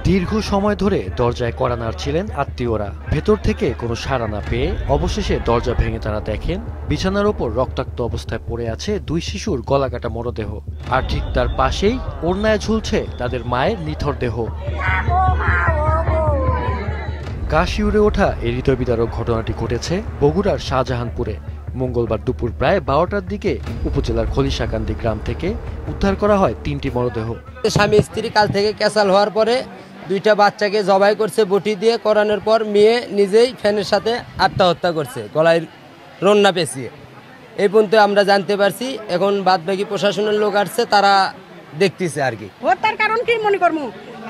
দীর্ঘ সময় ধরে দরজায় কড়া নাড়ছিলেন আত্মীয়রা। ভেতর থেকে কোনো সাড়া না পেয়ে অবশেষে দরজা ভেঙে তারা দেখেন বিছানার ওপর রক্তাক্ত অবস্থায় পড়ে আছে দুই শিশুর গলাকাটা মরদেহ। আর ঠিক তার পাশেই ওড়নায় ঝুলছে তাদের মায়ের নিথর দেহ। গা শিউরে ওঠা এই হৃদয় বিদারক ঘটনাটি ঘটেছে বগুড়ার শাহজাহানপুরে। মঙ্গলবার দুপুর প্রায় 12টার দিকে উপজেলার খলিশাকান্দি গ্রাম থেকে উদ্ধার করা হয় 3টি মরদেহ। স্বামী স্ত্রী কাল থেকে ক্যাসাল হওয়ার পরে 2টা বাচ্চাকে জবাই করছে বটি দিয়ে, করানোর পর মেয়ে নিজেই ফ্যানের সাথে আত্মহত্যা করছে গলায় রন্না পেঁচিয়ে। এই পর্যন্ত আমরা জানতে পারছি। এখন বাদবাকি প্রশাসনের লোক আসছে, তারা দেখতেছে আর কি। হত্যার কারণ কি মনে করবো?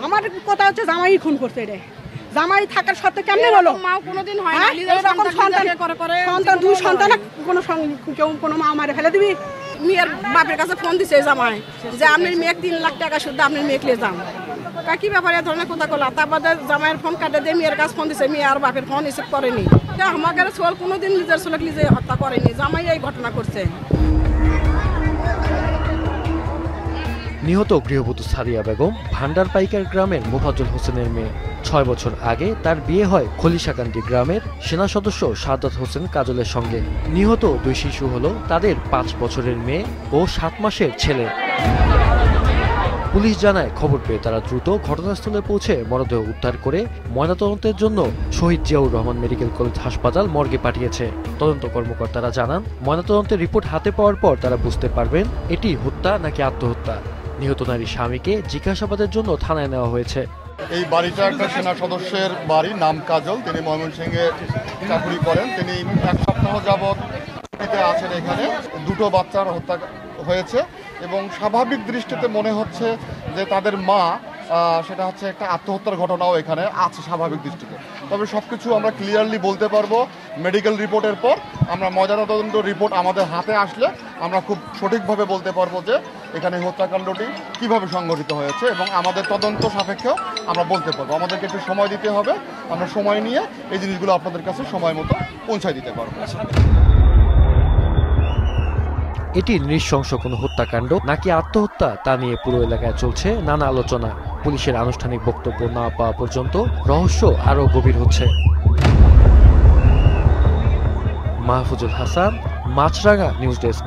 আমার কথা হচ্ছে জামাই খুন করছে। রে জামাই থাকার সত্ত্বে কেমনে হলো? মা কোনোদিন হয় না এরকম সন্তান, দুই সন্তান কেউ কোনো মা মারে ফেলে দিবি? মেয়ের বাপের কাছে ফোন দিছে জামাই যে আপনার মেয়ে 3 লাখ টাকা শুদ্ধ আপনার মেয়েকে নিয়ে যান। কি ব্যাপারে এ ধরনের কথা কলা? তারপরে জামাইয়ের ফোন কাটে দিয়ে মেয়ের কাছে ফোন দিছে, মেয়ে আর বাপের ফোন রিসিভ করেনি। আমাকে ছোল কোনোদিন নিজের ছোলকে নিজে হত্যা করেনি, জামাই এই ঘটনা করছে। নিহত গৃহবধূ সাদিয়া বেগম ভান্ডার পাইকার গ্রামের মোফাজ্জল হোসেনের মেয়ে। 6 বছর আগে তার বিয়ে হয় খলিশাকান্দি গ্রামের সেনা সদস্য সাদাত হোসেন কাজলের সঙ্গে। নিহত 2 শিশু হলো তাদের 5 বছরের মেয়ে ও 7 মাসের ছেলে। পুলিশ জানায় খবর পেয়ে তারা দ্রুত ঘটনাস্থলে পৌঁছে মরদেহ উদ্ধার করে ময়নাতদন্তের জন্য শহীদ জিয়াউর রহমান মেডিকেল কলেজ হাসপাতাল মর্গে পাঠিয়েছে। তদন্ত কর্মকর্তারা জানান, ময়নাতদন্তের রিপোর্ট হাতে পাওয়ার পর তারা বুঝতে পারবেন এটি হত্যা নাকি আত্মহত্যা। নিহত নারী স্বামীকে জিজ্ঞাসাবাদের জন্য থানায় নেওয়া হয়েছে। এই বাড়িটা একটা সেনা সদস্যের বাড়ি, নাম কাজল। তিনি ময়মনসিংহে চাকরি করেন। তিনি 1 সপ্তাহ যাবৎ আছেন এখানে। 2টো বাচ্চার হত্যা হয়েছে এবং স্বাভাবিক দৃষ্টিতে মনে হচ্ছে যে তাদের মা, সেটা হচ্ছে একটা আত্মহত্যার ঘটনাও এখানে আছে স্বাভাবিক দৃষ্টিতে। তবে সবকিছু আমরা ক্লিয়ারলি বলতে পারবো মেডিকেল রিপোর্টের পর। আমরা ময়নাতদন্ত রিপোর্ট আমাদের হাতে আসলে আমরা খুব সঠিকভাবে বলতে পারবো যে এখানে হত্যাকাণ্ডটি কিভাবে সংঘটিত হয়েছে এবং আমাদের তদন্ত সাপেক্ষেও আমরা বলতে পারবো। আমাদেরকে একটু সময় দিতে হবে, আমরা সময় নিয়ে এই জিনিসগুলো আপনাদের কাছে সময় মতো পৌঁছায় দিতে পারবো। এটি নৃশংস কোনো হত্যাকাণ্ড নাকি আত্মহত্যা তা নিয়ে পুরো এলাকায় চলছে নানা আলোচনা। পুলিশের আনুষ্ঠানিক বক্তব্য না পাওয়া পর্যন্ত রহস্য আরও গভীর হচ্ছে। মাহফুজুল হাসান, মাছরাঙা নিউজ ডেস্ক।